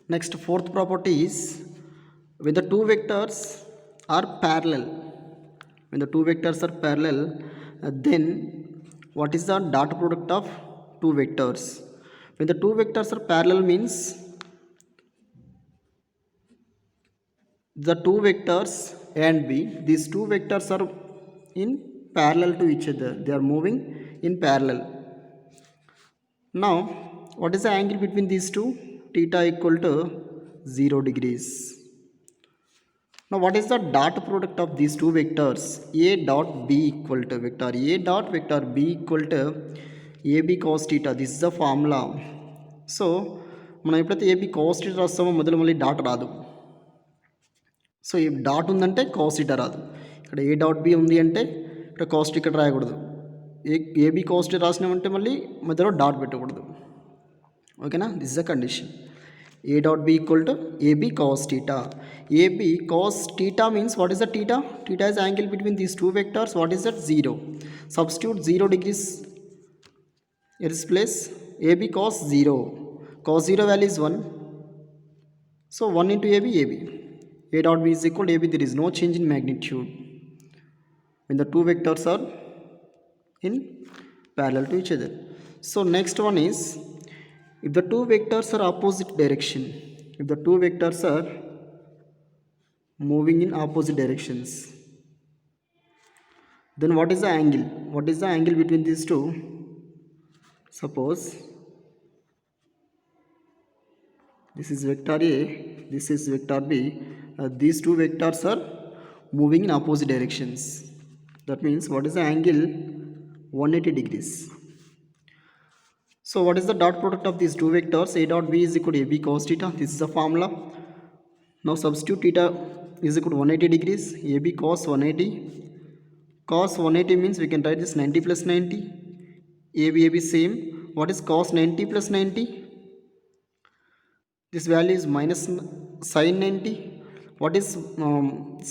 Next, fourth property is when the two vectors are parallel. When the two vectors are parallel, then what is the dot product of two vectors? When the two vectors are parallel means the two vectors A and B, these two vectors are in parallel to each other. They are moving in parallel. Now, what is the angle between these two? Theta equal to 0 degrees. Now, what is the dot product of these two vectors? A dot B equal to vector A dot vector B equal to AB cos theta. This is the formula. So, మనం ఎప్పుడైతే AB cos theta రాస్తామో మొదలు మళ్ళీ dot రాదు. So ఈ dot ఉందంటే cos theta రాదు. ఇక్కడ ఏ డాట్ బి ఉంది అంటే ఇక్కడ కాస్ ఇక్కడ రాయకూడదు. ఏబీ కాస్ థీటా రాసినామంటే మళ్ళీ మధ్యలో డాట్ పెట్టకూడదు. ఓకేనా? This is the condition. A dot B equal to AB cos theta. AB cos theta means what is the theta? Theta is angle between these two vectors. What is that? 0. Substitute 0 degrees in its place. AB cos 0. Cos 0 value is 1. So 1 into AB, AB. A dot B is equal to AB. There is no change in magnitude when the two vectors are in parallel to each other. So next one is, if the two vectors are opposite direction, if the two vectors are moving in opposite directions, then what is the angle? What is the angle between these two? Suppose this is vector A, this is vector B. These two vectors are moving in opposite directions. That means what is the angle? 180 degrees. So what is the dot product of these two vectors? A dot B is equal to AB cos theta. This is the formula. Now substitute theta is equal to 180 degrees. AB cos 180. Cos 180 means we can write this 90 plus 90. AB same. What is cos 90 plus 90? This value is minus sin 90. What is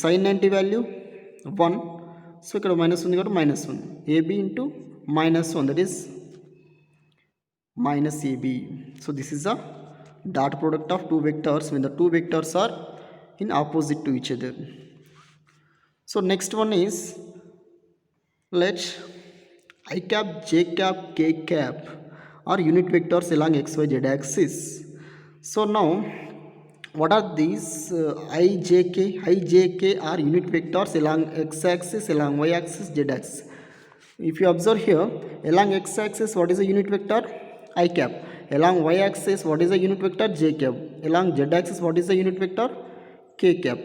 sin 90 value? 1. So ఇక్కడ minus 1 got minus 1. AB into minus 1, that is minus AB. So this is a dot product of two vectors when the two vectors are in opposite to each other. So next one is, let I cap, j cap, k cap are unit vectors along xy z axis. So now what are these? I, j, k are unit vectors along x axis, along y axis, z axis. If you observe here, along x axis what is a unit vector? I cap. Along y axis what is the unit vector? J cap. Along z axis what is the unit vector? K cap.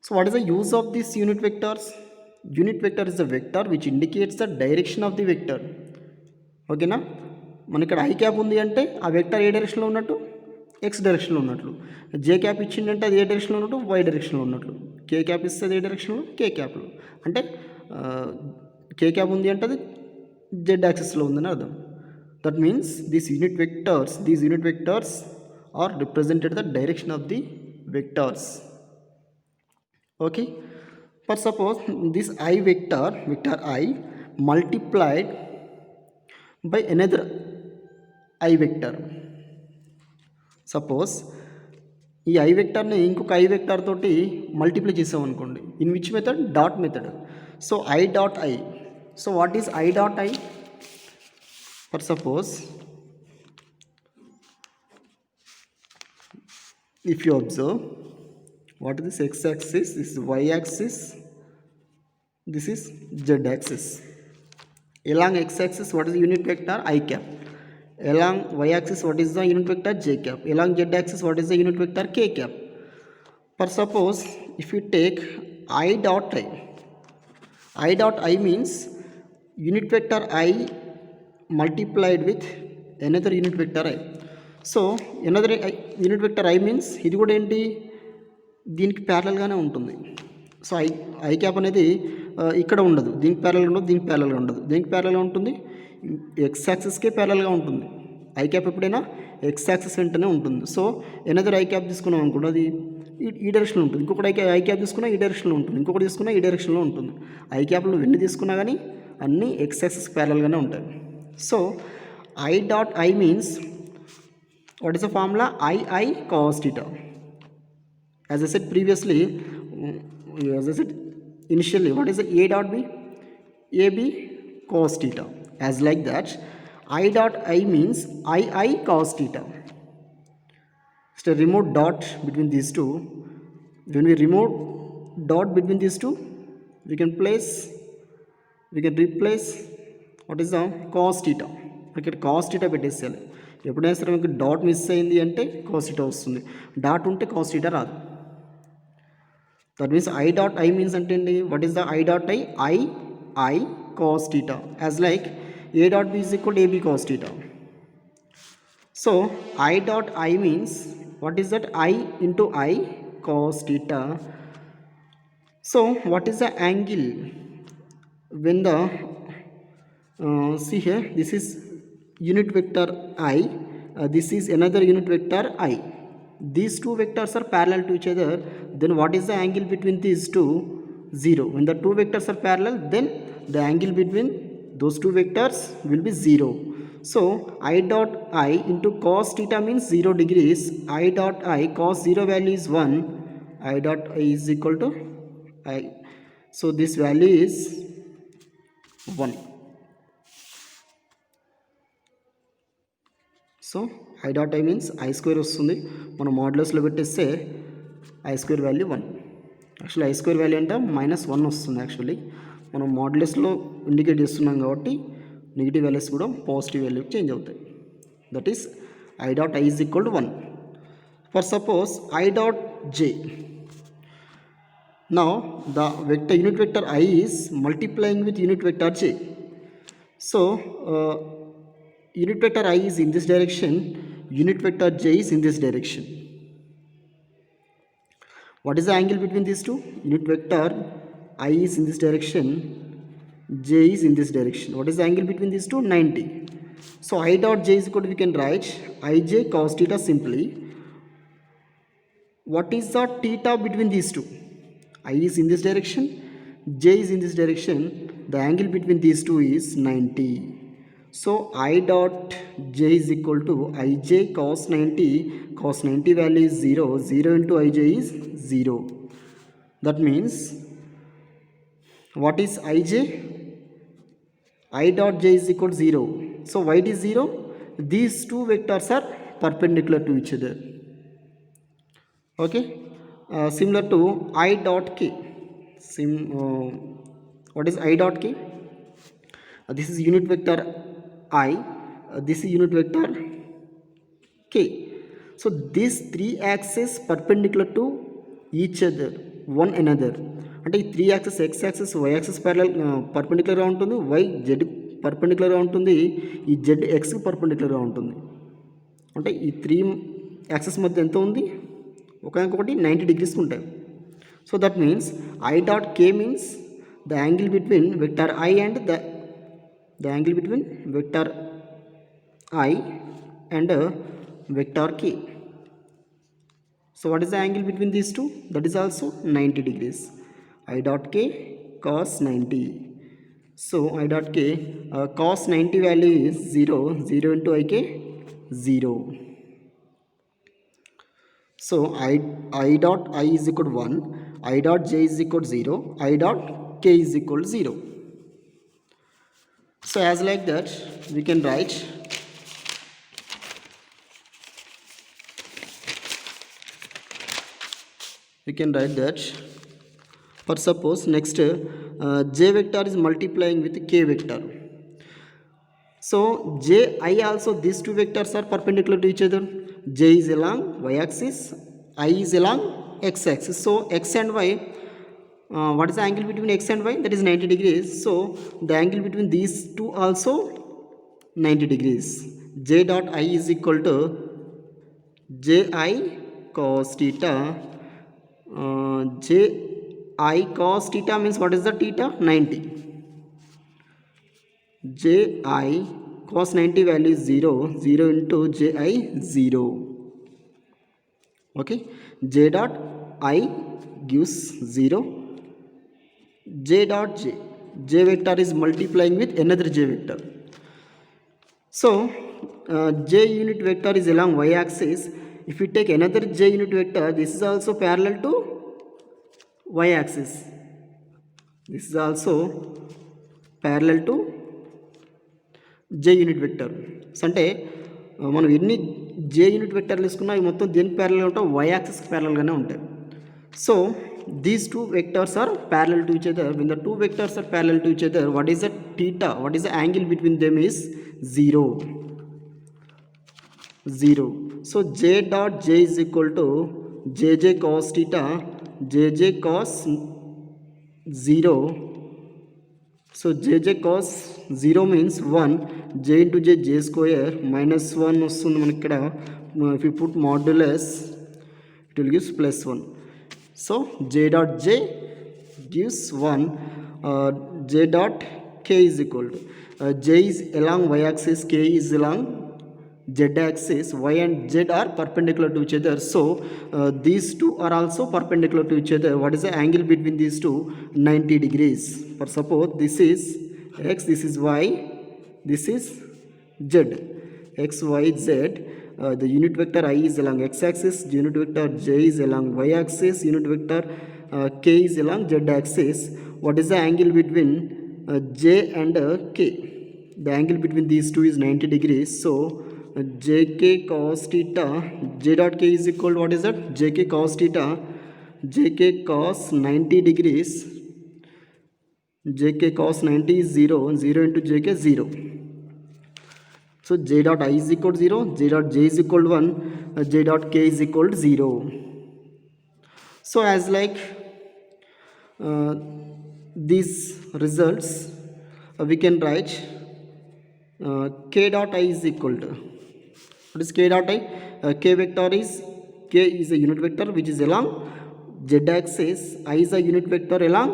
So what is the use of these unit vectors? Unit vector is a vector which indicates the direction of the vector. Okay na? మన ఇక్కడ I cap ఉంది అంటే ఆ vector ఏ డైరెక్షన్లో ఉన్నట్టు? X డైరెక్షన్లో ఉన్నట్లు. జే cap ఇచ్చిందంటే అది ఏ డైరెక్షన్లో ఉన్నట్టు? వై డైరెక్షన్లో ఉన్నట్లు. కే క్యాప్ ఇస్తే ఏ డైరెక్షన్లో? కే క్యాప్లో. అంటే కే క్యాప్ ఉంది అంటే అది జెడ్ యాక్సిస్లో ఉందని అర్థం. That means these unit vectors are represented the direction of the vectors. Okay. But suppose this I vector I multiplied by another I vector. Suppose ఈ ఐ వెక్టర్ని ఇంకొక ఐ వెక్టర్ తోటి మల్టిప్లై చేసాం అనుకోండి. In which method? Dot method. So I dot I. So what is I dot I? For suppose if you observe, what is this x axis? This is y axis, this is z axis. Along x axis what is the unit vector? I cap. Along y axis what is the unit vector? J cap. Along z axis what is the unit vector? K cap. For suppose if you take I dot I means unit vector I multiplied with another unit vector I. So another unit vector I means ఇది కూడా ఏంటి? దీనికి ప్యారలల్గానే ఉంటుంది. So I cap అనేది ఇక్కడ ఉండదు, దీనికి ప్యారలల్గా ఉండదు, దీనికి ప్యారలల్గా ఉండదు. దీనికి ప్యారలల్గా ఉంటుంది, ఎక్స్ యాక్సిస్కే ప్యారలల్గా ఉంటుంది. ఐ క్యాప్ ఎప్పుడైనా ఎక్స్ యాక్సిస్ వెంటనే ఉంటుంది. సో ఎనదర్ ఐ క్యాప్ తీసుకున్నాం అనుకోండి, అది ఈ డైరెక్షన్లో ఉంటుంది. ఇంకొకటి ఐ క్యాప్ తీసుకున్నా ఈ డైరెక్షన్లో ఉంటుంది, ఇంకొకటి తీసుకున్నా ఈ డైరెక్షన్లో ఉంటుంది. ఐ క్యాప్లో ఎన్ని తీసుకున్నా కానీ అన్నీ ఎక్స్ యాక్సిస్ ప్యారలల్గానే ఉంటాయి. So I dot I means What is the formula? I cos theta. As I said previously, as I said initially, what is the A dot B? AB cos theta. As like that, I dot I means I cos theta. Just a remote dot between these two. When we remove dot between these two, we can replace what is the cos theta. ఇక్కడ cos theta పెట్టేసేయాలి. ఎప్పుడైనా సరే మీకు dot miss అయింది అంటే cos theta వస్తుంది, dot ఉంటే cos theta రాదు. That means I dot I means అంటే ఏంటి? What is the I dot I cos theta. As like A dot B is equal to A B cos theta. So I dot I means what is that? I into I cos theta. So what is the angle when the see here, this is unit vector I, this is another unit vector I. These two vectors are parallel to each other. Then what is the angle between these two? 0. When the two vectors are parallel, then the angle between those two vectors will be 0. So I dot I into cos theta means 0 degrees. I dot I cos 0 value is 1. I dot I is equal to I. So this value is 1. So I dot I means I square వస్తుంది. మనం మోడ్యులస్లో పెట్టేస్తే I square value 1. Actually I square value అంటే -1 వస్తుంది. Actually మనం మోడ్యులస్లో indicate చేస్తున్నాం కాబట్టి negative values కూడా positive వాల్యూకి change అవుతాయి. That is I dot I is equal to 1. For suppose I dot j. Now the vector unit vector I is multiplying with unit vector J. So unit vector I is in this direction, unit vector J is in this direction. What is the angle between these two? Unit vector I is in this direction, J is in this direction. What is the angle between these two? 90. So I dot J is equal to, we can write Ij cos theta simply. What is the theta between these two? I is in this direction, J is in this direction. The angle between these two is 90. So I dot J is equal to Ij cos 90. Cos 90 value is 0. 0 into Ij is 0. That means what is Ij? I dot j is equal to 0. So why it is 0? These two vectors are perpendicular to each other. Okay, similar to I dot k. What is I dot k? This is unit vector I, this is unit vector k. So these three axes perpendicular to each other, one another. అంటే ఈ 3 axes x axes y axes పర్పెండిక్యులర్గా ఉంటుంది, y Z పర్పెండిక్యులర్గా ఉంటుంది, ఈ Z ఎక్స్కి పర్పెండిక్యులర్గా ఉంటుంది. అంటే ఈ 3 access మధ్య ఎంత ఉంది? ఒకటి 90 డిగ్రీస్కి ఉంటాయి. So that means I dot K means the angle between vector I and the angle between vector I and vector K. So what is the angle between these two? That is also 90 degrees. I dot k cos 90. So I dot k cos 90 value is 0. 0 into ik 0. So I dot I is equal to 1. I dot j is equal to 0. I dot k is equal to 0. So as like that we can write that. For suppose next j vector is multiplying with k vector. So j I also, these two vectors are perpendicular to each other. J is along y axis, I is along x axis. So x and y, what is the angle between x and y? That is 90 degrees. So the angle between these two also 90 degrees. J dot I is equal to J I cos theta. J I cos theta means what is the theta? 90. J I cos 90 value is 0. 0 into J I 0. Okay. J dot I gives 0. J dot J. J vector is multiplying with another J vector. So j unit vector is along y axis. If we take another j unit vector, this is also parallel to y axis. This is also parallel to j unit vector. అంటే మనం ఎన్ని j unit వెక్టర్లు తీసుకున్నా అవి మొత్తం దేనికి ప్యారలల్గా ఉంటాయి, y యాక్సిస్కి ప్యారలల్గానే ఉంటాయి. So these two vectors are parallel to each other. When the two vectors are parallel to each other, what is the theta, what is the angle between them is 0. So j dot j is equal to jj cos theta, jj cos 0. So jj cos 0 means 1, j into j, j square minus 1 వస్తుంది మనకి ఇక్కడ. If you put modulus, it will give plus 1. So j dot j gives 1. J dot k is equal to j is along y axis, k is along z axis. Y and z are perpendicular to each other. So these two are also perpendicular to each other. What is the angle between these two? 90 degrees. For suppose this is x, this is y, this is z. X, y, z. The unit vector I is along x axis, unit vector j is along y axis, unit vector k is along z axis. What is the angle between j and k? The angle between these two is 90 degrees. So jk cos theta, j dot k is equal to what is that? Jk cos theta, jk cos 90 degrees, jk cos 90 is 0, 0 into jk 0. So j dot I is equal to 0, j dot j is equal to 1, j dot k is equal to 0. So as like these results, we can write k dot I is equal to, what is k dot I? K vector is, k is a unit vector which is along z axis, I is a unit vector along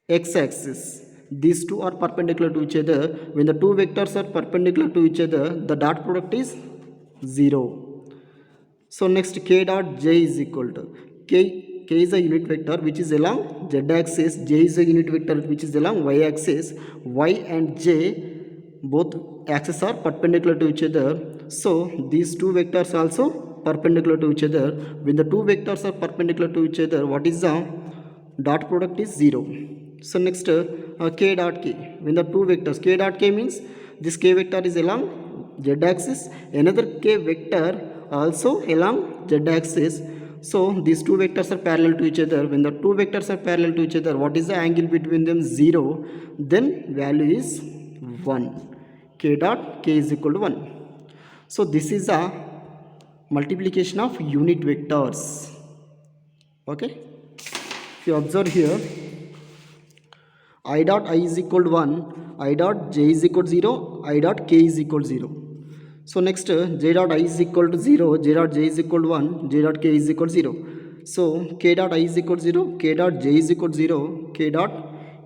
x axis. These two are perpendicular to each other. When the two vectors are perpendicular to each other, the dot product is 0. So next k dot j is equal to k is a unit vector which is along z axis, j is a unit vector which is along y axis. Y and j both axes are perpendicular to each other. So these two vectors also perpendicular to each other. When the two vectors are perpendicular to each other, what is the dot product is 0. So next k dot k, when the two vectors, k dot k means this k vector is along z axis, another k vector also along z axis. So these two vectors are parallel to each other. When the two vectors are parallel to each other, what is the angle between them? 0. Then value is 1. K dot k is equal to 1. So this is a multiplication of unit vectors. Okay, if you observe here, I dot I is equal to 1, I dot j is equal to 0, I dot k is equal to 0. So next j dot I is equal to 0, j dot j is equal to 1, j dot k is equal to 0. So k dot I is equal to 0, k dot j is equal to 0, k dot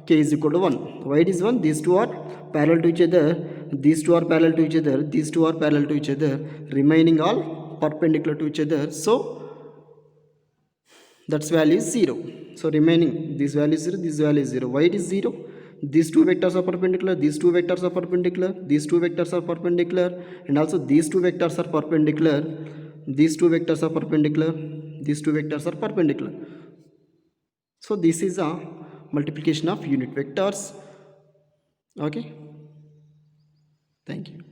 k is equal to 1. Why it is 1? These two are parallel to each other, these two are parallel to each other, these two are parallel to each other, remaining all perpendicular to each other. So that's value is 0. So remaining this value is 0, this value is 0. Why it is 0? These two vectors are perpendicular, these two vectors are perpendicular, these two vectors are perpendicular, and also these two vectors are perpendicular, these two vectors are perpendicular, these two vectors are perpendicular. So this is a multiplication of unit vectors. Okay, thank you.